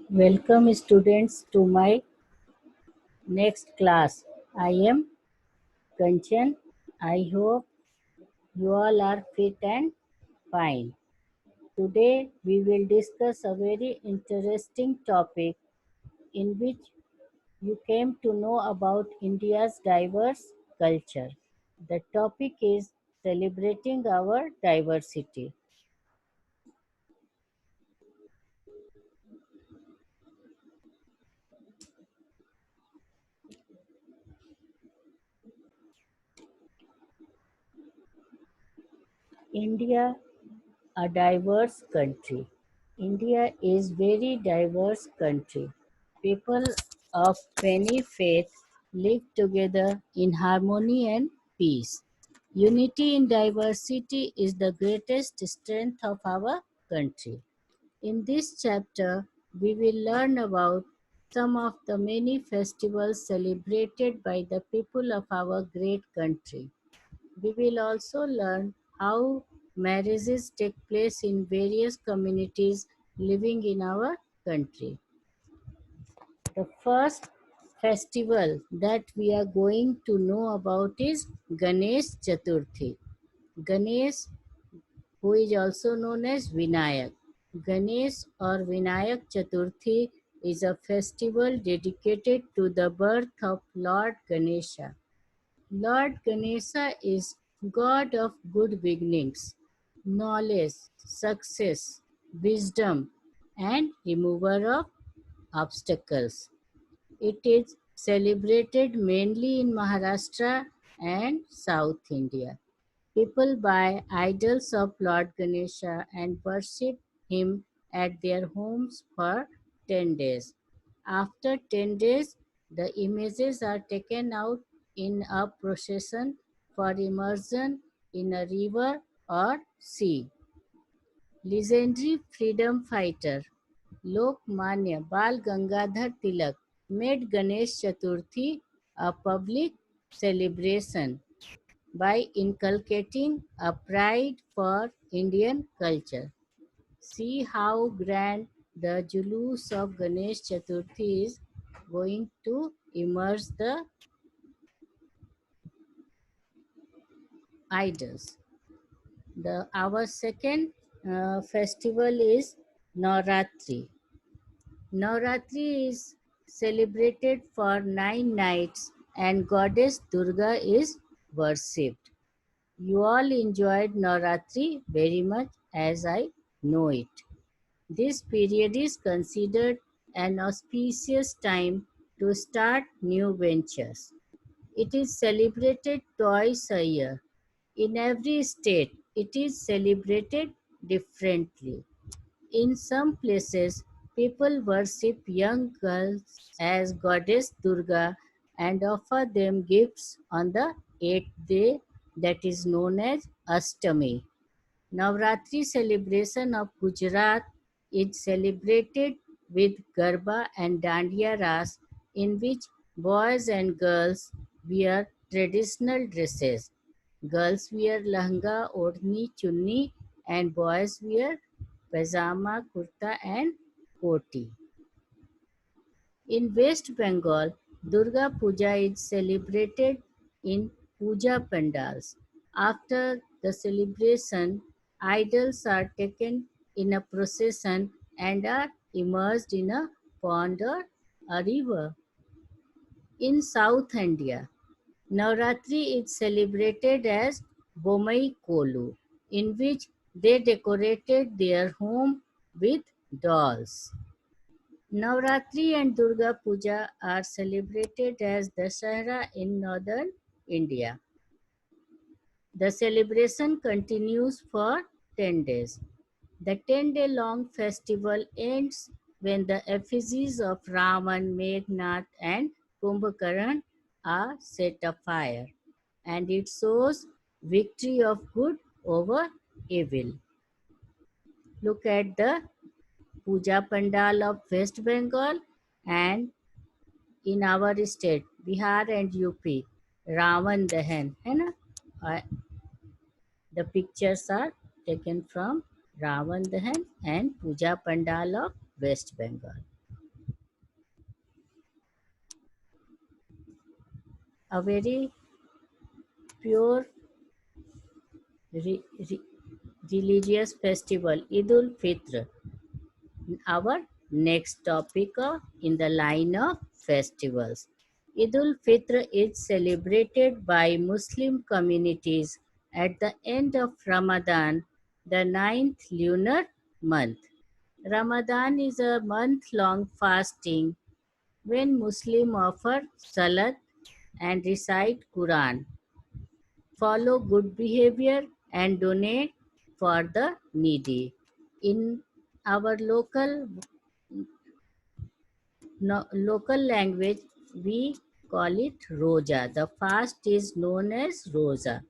Welcome students to my next class. I am Kanchan. I hope you all are fit and fine. Today we will discuss a very interesting topic in which you came to know about India's diverse culture. The topic is celebrating our diversity. India, a diverse country. India is very diverse country. People of many faiths live together in harmony and peace. Unity in diversity is the greatest strength of our country. In this chapter, we will learn about some of the many festivals celebrated by the people of our great country. We will also learn how marriages take place in various communities living in our country. The first festival that we are going to know about is Ganesh Chaturthi. Ganesh, who is also known as Vinayak. Ganesh or Vinayak Chaturthi is a festival dedicated to the birth of Lord Ganesha. Lord Ganesha is God of good beginnings, knowledge, success, wisdom, and remover of obstacles. It is celebrated mainly in Maharashtra and South India. People buy idols of Lord Ganesha and worship him at their homes for 10 days. After 10 days, the images are taken out in a procession for immersion in a river or sea. Legendary freedom fighter Lokmanya Bal Gangadhar Tilak made Ganesh Chaturthi a public celebration by inculcating a pride for Indian culture. See how grand the Julus of Ganesh Chaturthi is going to immerse the idols. Our second festival is Navratri. Navratri is celebrated for 9 nights and goddess Durga is worshipped. You all enjoyed Navratri very much as I know it. This period is considered an auspicious time to start new ventures. It is celebrated twice a year. In every state, it is celebrated differently. In some places, people worship young girls as goddess Durga and offer them gifts on the eighth day, that is known as Ashtami. Navratri celebration of Gujarat is celebrated with Garba and Dandiya Ras, in which boys and girls wear traditional dresses. Girls wear lahanga, odhni, chunni, and boys wear pajama, kurta, and koti. In West Bengal, Durga Puja is celebrated in puja pandals. After the celebration, idols are taken in a procession and are immersed in a pond or a river. In South India, Navratri is celebrated as Bomai Kolu, in which they decorated their home with dolls. Navratri and Durga Puja are celebrated as Dasahara in northern India. The celebration continues for 10 days. The 10-day long festival ends when the effigies of Ravan, Meghnad, and Kumbhakaran are set afire, and it shows victory of good over evil. Look at the Puja Pandal of West Bengal and in our state, Bihar and UP, Ravan Dahan, है ना? Uh, the pictures are taken from Ravan Dahan and Puja Pandal of West Bengal. a very pure re- re- religious festival, Eid ul Fitr. Our next topic in the line of festivals. Eid ul Fitr is celebrated by Muslim communities at the end of Ramadan, the ninth lunar month. Ramadan is a month-long fasting when Muslims offer salat and recite Quran, follow good behavior and donate for the needy. In our local language, we call it Roja. The fast is known as Roja.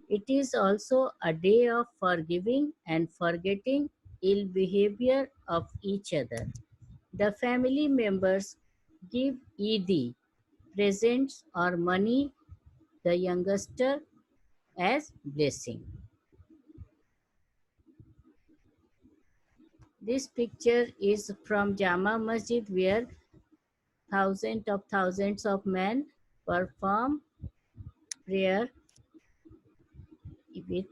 It is also a day of forgiving and forgetting ill behavior of each other. The family members give Eid presents or money the youngster as blessing. This picture is from Jama Masjid where thousands of men perform prayer with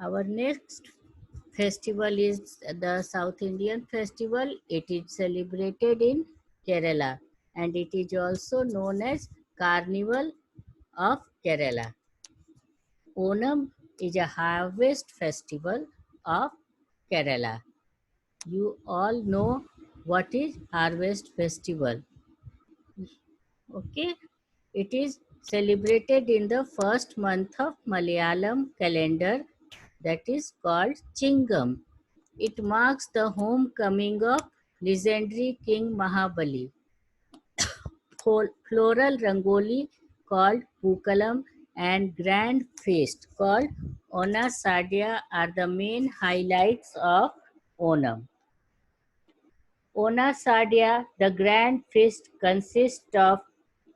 our next festival is the South Indian festival. It is celebrated in Kerala and it is also known as Carnival of Kerala. Onam is a harvest festival of Kerala. You all know what is harvest festival. Okay, it is celebrated in the first month of Malayalam calendar, that is called Chingam. It marks the homecoming of legendary King Mahabali. Floral rangoli called Pukalam and grand feast called Onasadya are the main highlights of Onam. Onasadya, the grand feast, consists of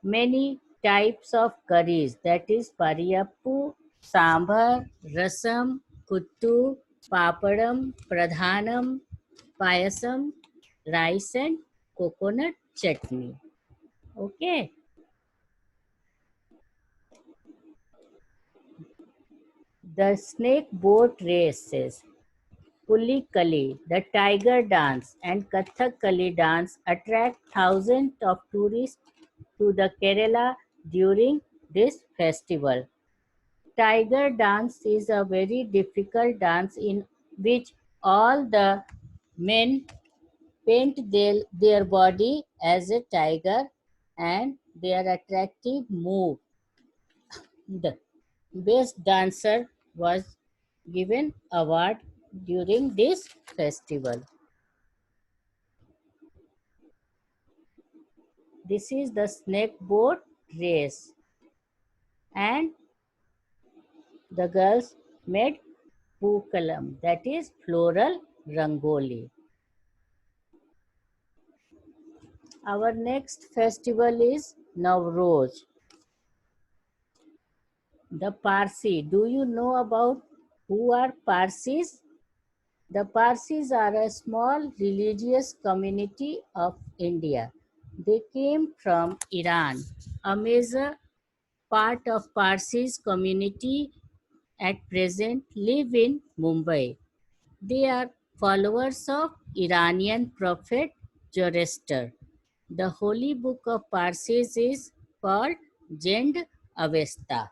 many types of curries, that is pariyappu, sambar, rasam, kuttu, papadam, pradhanam, payasam, rice and coconut chutney. Okay. The snake boat races, Pulikali, the tiger dance, and Kathakali dance attract thousands of tourists to the Kerala during this festival. Tiger dance is a very difficult dance in which all the men paint their body as a tiger and their attractive move. The best dancer was given award during this festival. This is the snake boat race and the girls made Pookalam, that is floral rangoli. Our next festival is Navroz. The Parsi. Do you know about who are Parsis? The Parsis are a small religious community of India. They came from Iran. A major part of Parsis community at present live in Mumbai. They are followers of Iranian prophet Zoroaster. The holy book of Parsis is called Zend Avesta.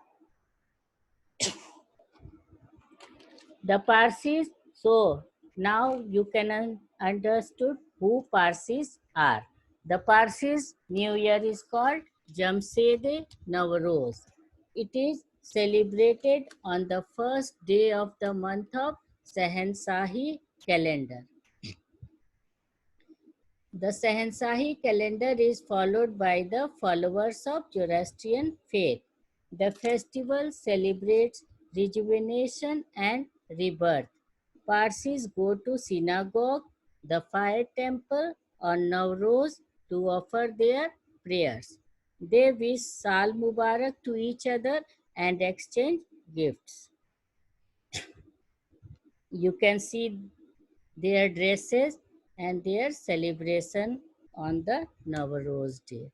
The Parsis, so now you can understood who Parsis are. The Parsis New Year is called Jamsede Navroz. It is celebrated on the first day of the month of Sahansahi calendar. The Sahansahi calendar is followed by the followers of Zoroastrian faith. The festival celebrates rejuvenation and rebirth. Parsis go to synagogue, the fire temple on Nowruz to offer their prayers. They wish Sal Mubarak to each other and exchange gifts. You can see their dresses and their celebration on the Navroz day.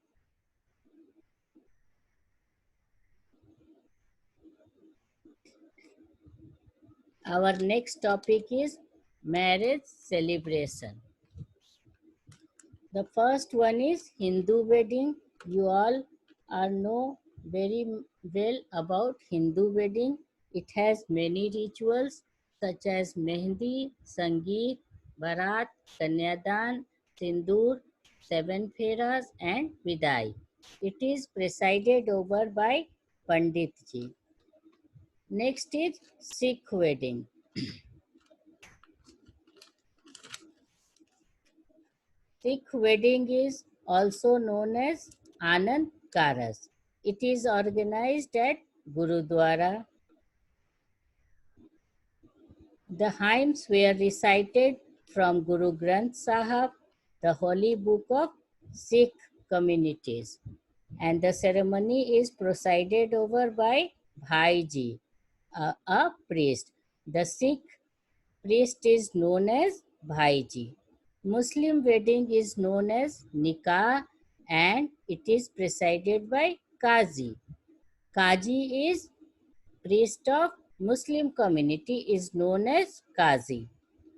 Our next topic is marriage celebration. The first one is Hindu wedding. You all are know very well about Hindu wedding. It has many rituals such as Mehndi, Sangeet, Barat, Kanyadan, Sindoor, Seven Feras, and Vidai. It is presided over by Pandit ji. Next is Sikh wedding. Sikh wedding is also known as Anand Karas. It is organized at Gurudwara. The hymns were recited from Guru Granth Sahib, the holy book of Sikh communities, and the ceremony is presided over by Bhai Ji, a priest. The Sikh priest is known as Bhai Ji. Muslim wedding is known as Nikah and it is presided by Qazi. Qazi is priest of Muslim community is known as Qazi.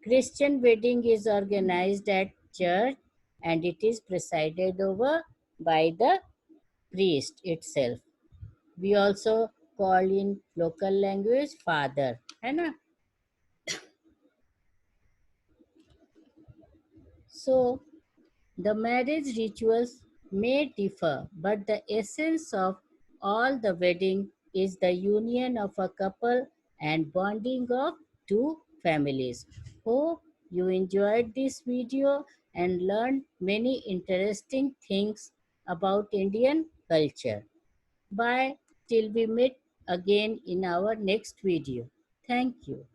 Christian wedding is organized at church and it is presided over by the priest itself. We also call in local language father. है ना? So the marriage rituals may differ, but the essence of all the wedding is the union of a couple and bonding of two families. Hope you enjoyed this video and learned many interesting things about Indian culture. Bye till we meet again in our next video. Thank you.